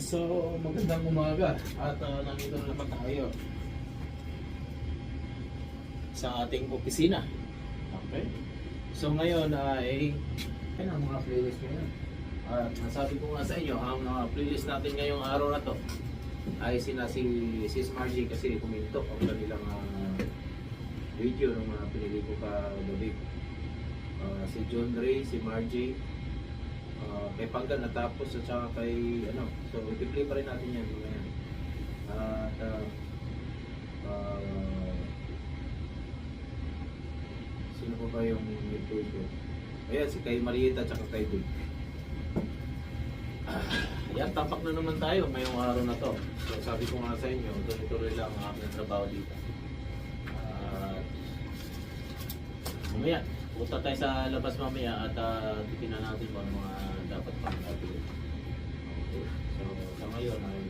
So, magandang umaga at nandito na naman tayo sa ating opisina. Okay? So ngayon ay ang mga playlist ngayon. At nasabi ko nga sa inyo, ang mga playlist natin ngayong araw na to ay si Sis Margie kasi kuminto ang kanilang video ng mga pinili ko kagabi. Si John Ray, si Margie, kay Panggan natapos at saka kay so i-play pa rin natin yan mga yan. At sino po ba yung i-play ko? Ayan, si kay Marieta at saka kay Dul. Ayan, tapak na naman tayo ngayong araw na to. So sabi ko nga sa inyo, tuloy-tuloy lang ang aking trabaho dito. Mamaya punta tayo sa labas mamaya at titignan natin kung ano mga dapat pang natin. Okay. So sa ngayon ay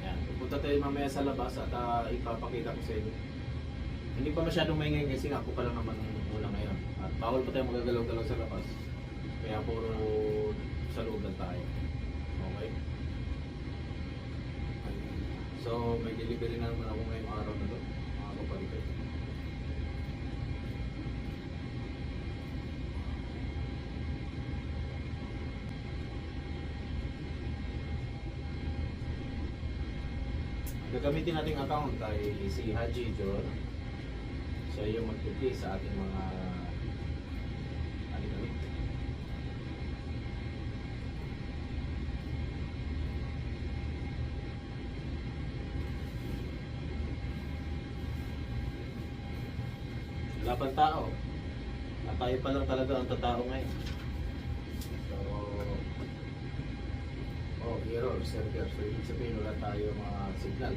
ayan, punta tayo mamaya sa labas at ipapakita ko sa inyo. Hindi pa masyadong maingay kasi ako pa lang naman muna ngayon. At bawal pa tayo magagalaw-galaw sa labas. Kaya puro sa loob lang tayo. Okay. So, may delivery na naman ako ngayong araw na to. Mga kapalitan. Gagamitin nating account ay si Haji John. Siya yung mag-play sa ating mga alit-alit. Wala pang tao. At tayo pa lang talaga ang tatao ngayon. So, error, server. So, ibig sabihin wala tayo mga signal.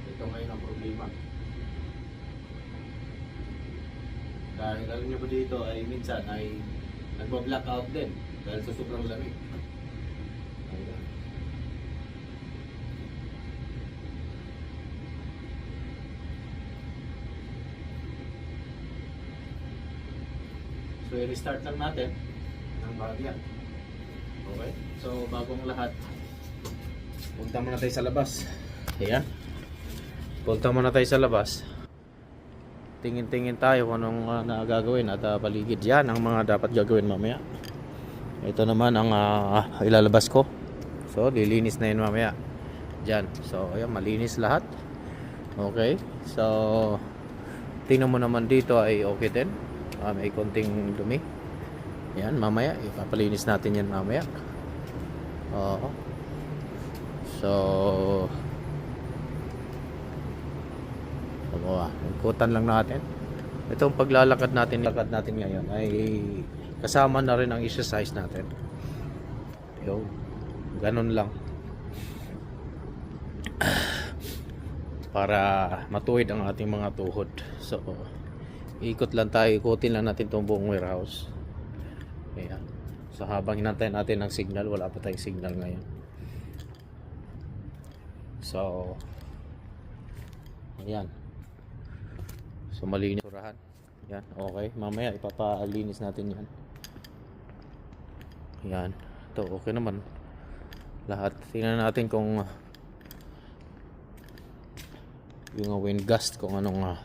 Ito ngayon ang problema. Dahil alam nyo ba dito ay minsan ay nagba-blackout din dahil sa sobrang lamig. Ayan. So i-restart lang natin ng bahagyan. Okay? So bagong lahat, punta muna tayo sa labas. Ayan. Punta muna tayo sa labas. Tingin-tingin tayo kung anong gagawin at paligid. Yan ang mga dapat gagawin mamaya. Ito naman ang ilalabas ko. So lilinis na yun mamaya. Diyan. So ayan, malinis lahat. Okay. So tingnan mo naman dito ay okay din. May konting dumi. Yan, mamaya ipapalinis natin yan mamaya. So ikutan lang natin. Itong paglalakad natin ngayon ay kasama na rin ang exercise natin. Yo, ganun lang. Para matuwid ang ating mga tuhod. So ikot lang tayo, ikutin lang natin itong buong warehouse. Ayan. So habang hinantay natin ng signal, wala pa tayong signal ngayon. So ayan. So malinis surahan. Yan, okay. Mamaya ipapalinis natin yan. Yan. Ito okay naman. Lahat. Tingnan natin kung yung wind gust kung anong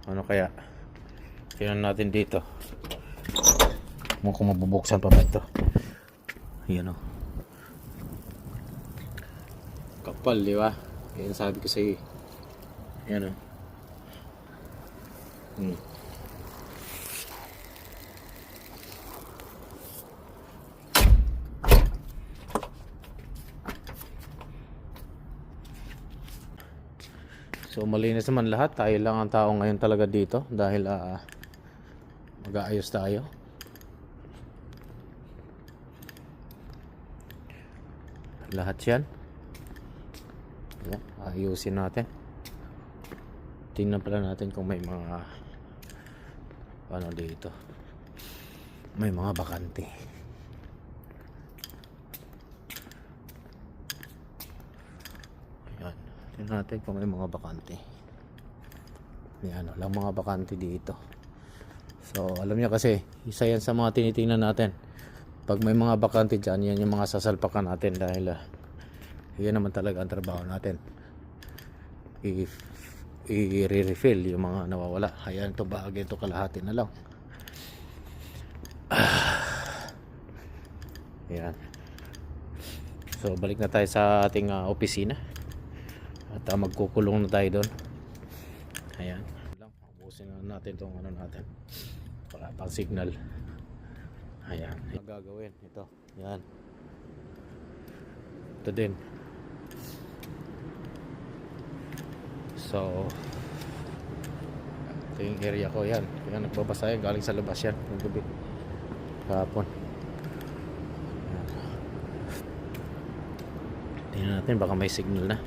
ano kaya. Tingnan natin dito. Kung mabubuksan pa ba ito. Yan o. Kapal, di ba? Yan sabi ko sa iyo. Yan o. So malinis naman lahat. Tayo lang ang tao ngayon talaga dito dahil mag-aayos tayo. Lahat yan. Ayan, ayusin natin. Tingnan pala natin kung may mga ano dito, may mga bakante. Ayan, tingnan natin kung may mga bakante. Yan, walang mga bakante dito. So alam niyo kasi, isa yan sa mga tinitingnan natin. Pag may mga bakante dyan, yan yung mga sasalpakan natin. Dahil yan naman talaga ang trabaho natin, i-refill yung mga nawawala. Ayan, ito bahagi, ito kalahati na lang. Ayan. So balik na tayo sa ating opisina. At magkukulong na tayo doon. Ayan. Ubusin na natin itong ano natin. Wala pang signal. Ayan. Ang gagawin. Ito. Ayan. Ito din. So ito yung area ko. Yan. Kaya nagbabasa yan. Galing sa labas yan. Ng gabi. Kahapon. Ayan. Tingnan natin. Baka may signal na.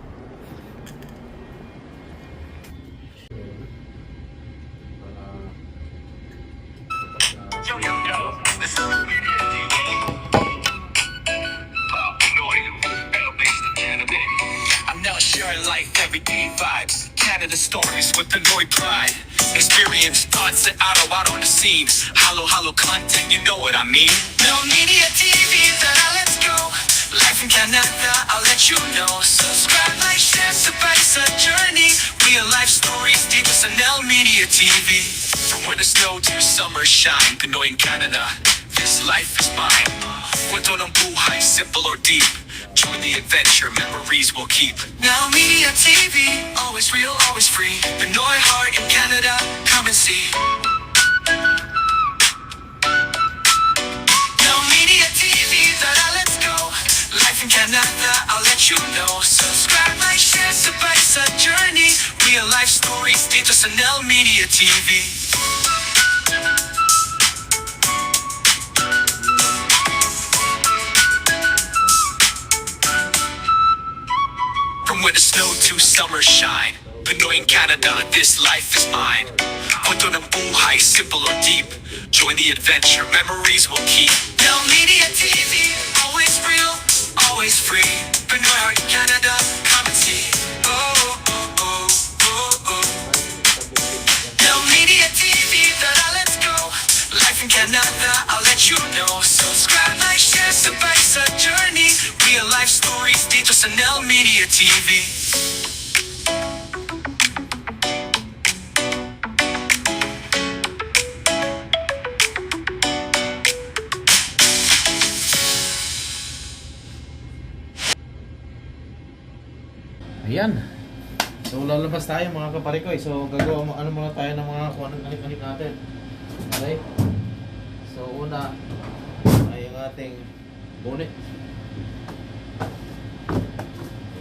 Everyday vibes, Canada stories with the Noy pride. Experience thoughts that out on the scene. Hollow content, you know what I mean. No media TV, let's go. Life in Canada, I'll let you know. Subscribe, like, share, sabay sa journey. Real life stories dito sa Nel Media TV. From winter snow to summer shine, Pinoy in Canada, this life is mine. Kwento ng buhay, simple or deep. Join the adventure, memories we'll keep. Now Media TV, always real, always free. Pinoy heart in Canada, come and see. Now Media TV, let's go. Life in Canada, I'll let you know. Subscribe, like, share, sabay sa journey. Real life stories dito sa Nel Media TV. Winter snow to summer shine, Pinoy in Canada, this life is mine. Kwento ng buhay, simple or deep. Join the adventure, memories we'll keep. Nel Media TV, always real, always free. Pinoy heart in Canada, come and see. Oh, oh, oh, oh, oh. Nel Media TV, let's go. Life in Canada, I'll let you know. Subscribe, like, share, sabay sa journey. Real life stories dito sa Nel Media TV. Ayan. So lalabas tayo mga kaparikoy. So gagawa ano muna tayo ng mga kung anong anik-anik natin. Okay? So una ay yung ating bonnet.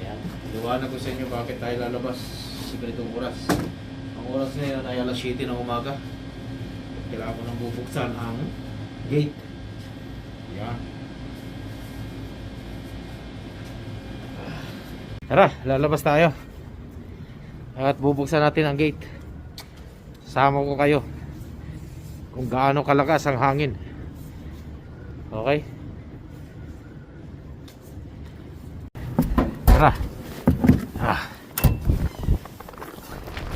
Ayan. Liwanag ko sa inyo bakit tayo lalabas sa ganitong oras. Ang oras ngayon ay alas 7 ng umaga. Kailangan ko nang bubuksan ang gate. Ayan. Tara, lalabas tayo. At bubuksan natin ang gate. Sama ko kayo kung gaano kalakas ang hangin. Okay? Tara.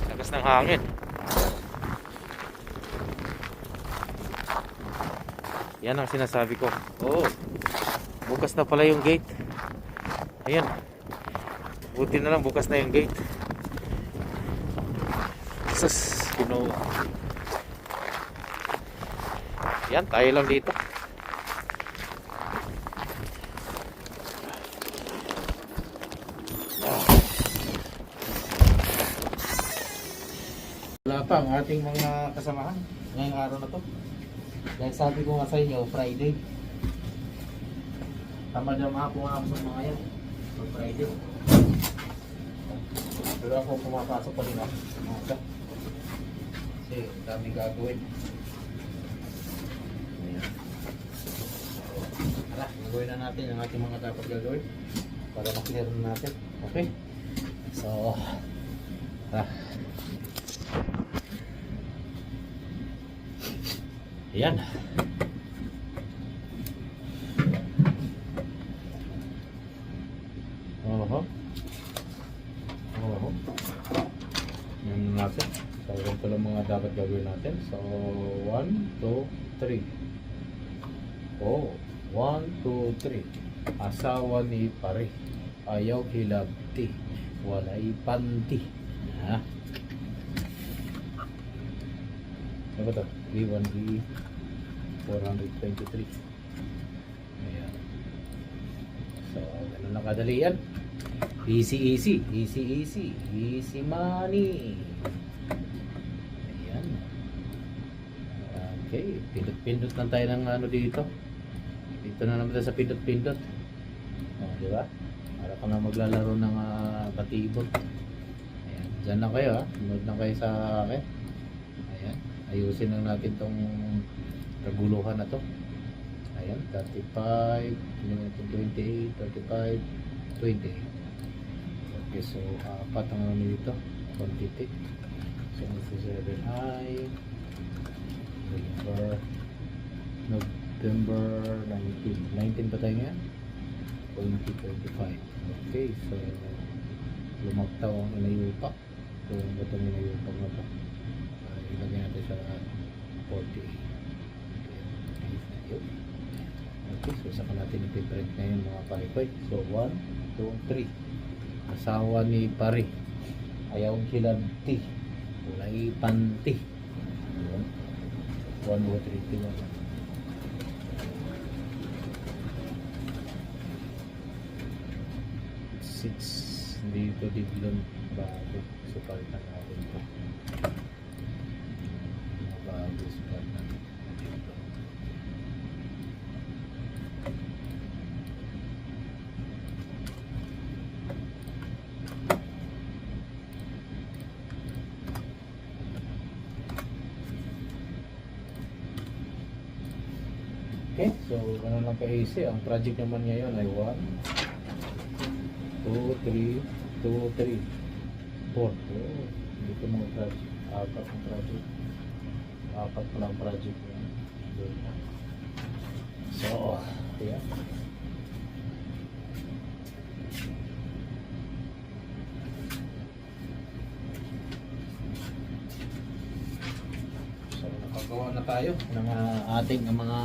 Lakas ng hangin. Yan ang sinasabi ko. Oo. Bukas na pala yung gate. Ayan. Buti na lang bukas na yung gate. Sus, Pinoy. Yan, tayo lang dito. Wala pa ang ating mga kasamahan ngayong araw na to. Dahil sabi ko nga sa inyo, Friday. Tamad na mga ako sa mga yan. Pag Friday. Pero ako pumapasok pa rin ako. Kasi daming gagawin. Ayan. Hala, gagawin na natin ang ating mga dapat gagawin para maklear na natin. Okay? So, ayan. Yan natin. So, dapat gagawin natin. So, 1, 2, 3. Oh, 1, 2, 3. Asawa ni pare. Ayaw hilabti. Walay panty. Ha? Ano ba ito? B1, B 423. Ayan. So, ganun lang kadali yan. Easy, easy. Easy, easy. Easy money. Ayan. Okay. Pindot-pindot lang tayo ng ano dito. Dito na naman tayo sa pindot-pindot. Oh, di ba? Para ka na maglalaro ng batibot. Ayan. Diyan lang kayo ha. Sunod lang kayo sa akin. Ayan. Ayusin lang natin tong kaguluhan na to. Ayan. 35, 28, 35, 28. Okay, so apat ang ano dito. Quantity. So 7I November 19 pa tayo ngayon. 2025. Okay, so lumagtaw ang inayupak. So ito ang inayupak na to. Ilagay natin sa 48. Okay, so saka natin ipiprint ngayon mga parikoy. So 1, 2, 3. Asawa ni pare. Ayaw hilabti. Walay panty. 1, 2, 3, 1. Dito diglon bago so palitan natin ito bago so palitan dito. Okay, so ano lang ka-easy. Ang project naman ngayon ay 1 2, 3, 2, 3, 4. Oh, dito mga project. Apat ang project. Apat pa lang project yan. So, yeah. So, nakagawa na tayo ng ating mga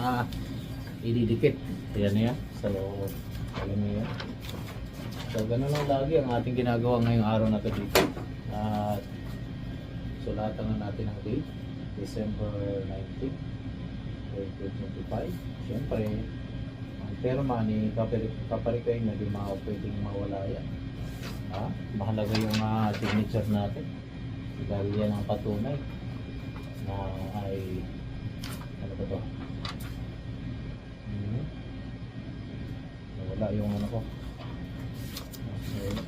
ididikit. Ayan na yan. So, alam niyo yan. So, ganun lang lagi ang ating ginagawa ngayong araw na ito dito. At sulatan na natin ang date, December 19, 2025. Siyempre, ang perma ni Kaparikoy na di pwedeng mawala yan. Mahalaga yung signature natin. Dahil yan ang patunay na ay ano ba ito? Wala yung ano ko. Okay.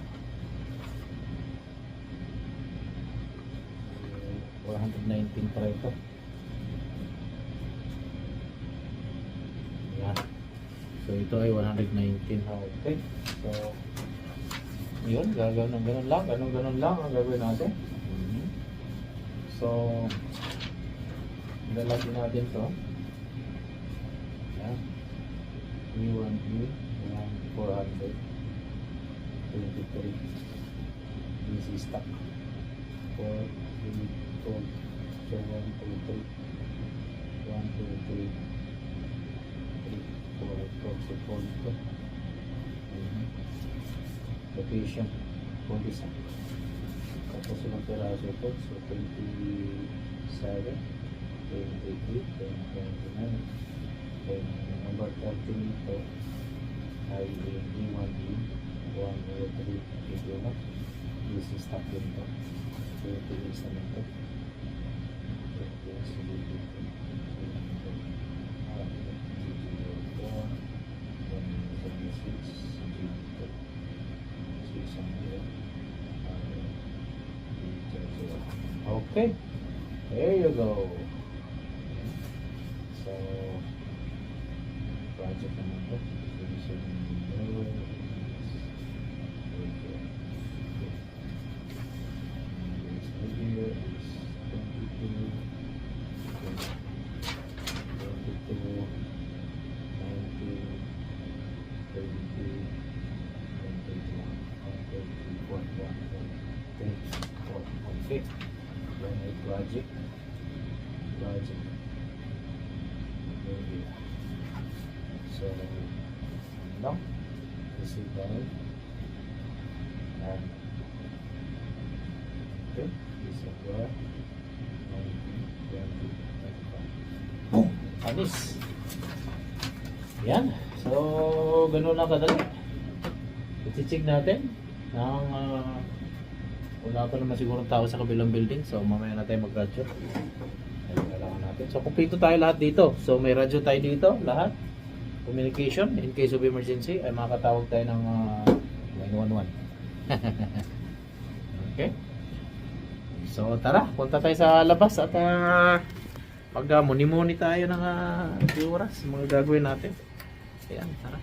119 pa ito. Yan. So ito ay 119. Okay. So yun, ganun lang ang gagawin natin. So ilalagay natin to. Yan. B1, B1, 400. 23 DC stock 4, 3, 4 so 1, 2, 3 1, 2, 3 3, 4 so 4 ito location 40 stock tapos ilang peraso ito so 27 28 29 then number 13 ito ay D1D 1, 2, 3, video na. This is stock din ito. So, ito yung isa nito. Ito yung sa video. Okay. There you go. So, project naman ito. So, okay, project budget. Okay. So, no? Receive valve. And, okay. Reservoir. 19, 20, 25. Boom! Alis! Yan. So, ganun lang kadali. I-check natin. Wala pa naman siguro tao sa kabilang building. So, mamaya na tayo mag-radyo. Ayun, kailangan natin. So, kumpleto tayo lahat dito. So, may radyo tayo dito. Lahat. Communication. In case of emergency, ay makatawag tayo ng 911. Okay. So, tara. Punta tayo sa labas at muni-muni tayo ng oras. Mga gagawin natin. Ayan, tara.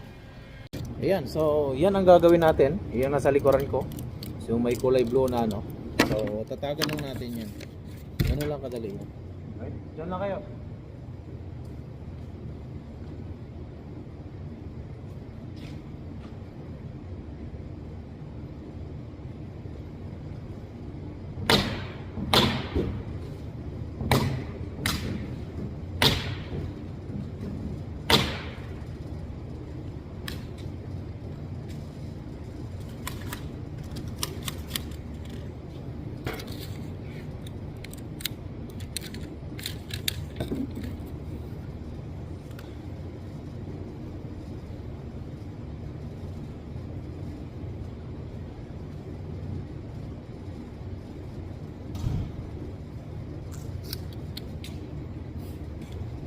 Ayan, so yan ang gagawin natin. Yan nasa likuran ko. So may kulay blue na ano. So tatagan lang natin yan. Ganun lang kadali. Okay, dyan lang kayo.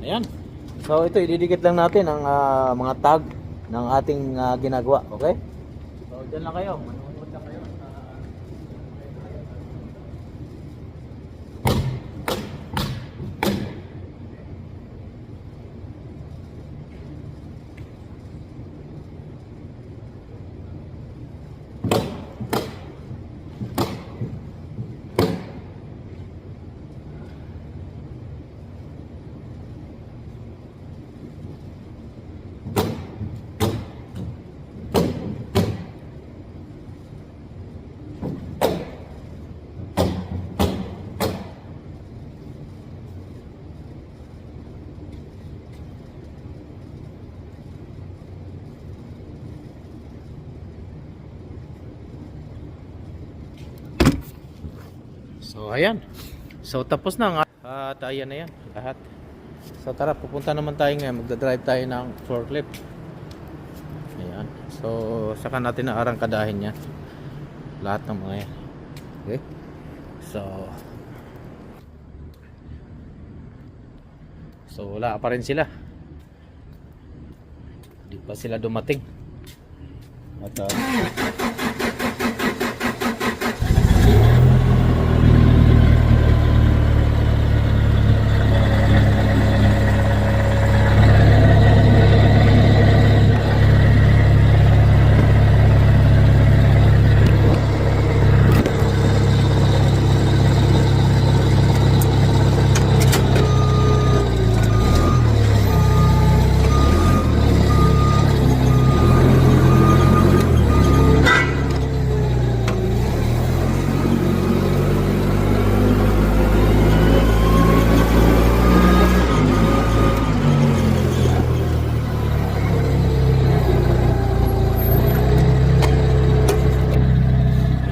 Ayan. So ito ididikit lang natin ang mga tag ng ating ginagawa, okay? So diyan lang kayo, manonood lang kayo. So ayan. So tapos na nga. At ayan na yan lahat. So tara, pupunta naman tayo ngayon. Magdadrive tayo ng forklift. Ayan. So saka natin na arangkadahin yan. Lahat ng mga yan. Okay. So wala pa rin sila. Hindi pa sila dumating. At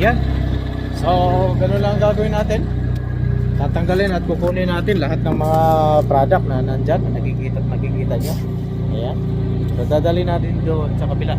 yan. So, ganun lang ang gagawin natin. Tatanggalin at kukunin natin lahat ng mga product na nandyan. Nakikita nyo. Ayan. So, dadali natin doon sa kabila.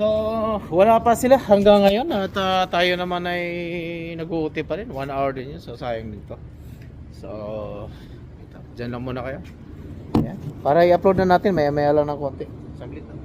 So, wala pa sila hanggang ngayon at tayo naman ay nag-uuti pa rin. 1 hour din yun. So, sayang dito. So, ito. Diyan lang muna kayo. Ayan. Para i-upload na natin, maya-maya lang ng konti. Saglit lang.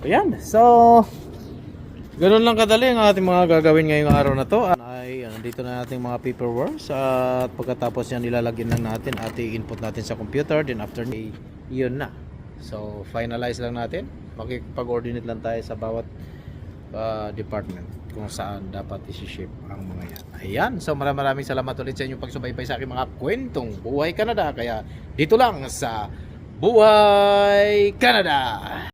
Ayan, so ganun lang kadali ang ating mga gagawin ngayong araw na to. Ay nandito na nating mga paperwork at pagkatapos yan nilalagyan lang natin at i-input natin sa computer, then after yun na. So finalize lang natin, makikipag-coordinate lang tayo sa bawat department kung saan dapat isi-ship ang mga yan. Ayan, so maraming salamat ulit sa inyong pagsubaybay sa aking mga kwentong Buhay Canada. Kaya dito lang sa Buhay Canada.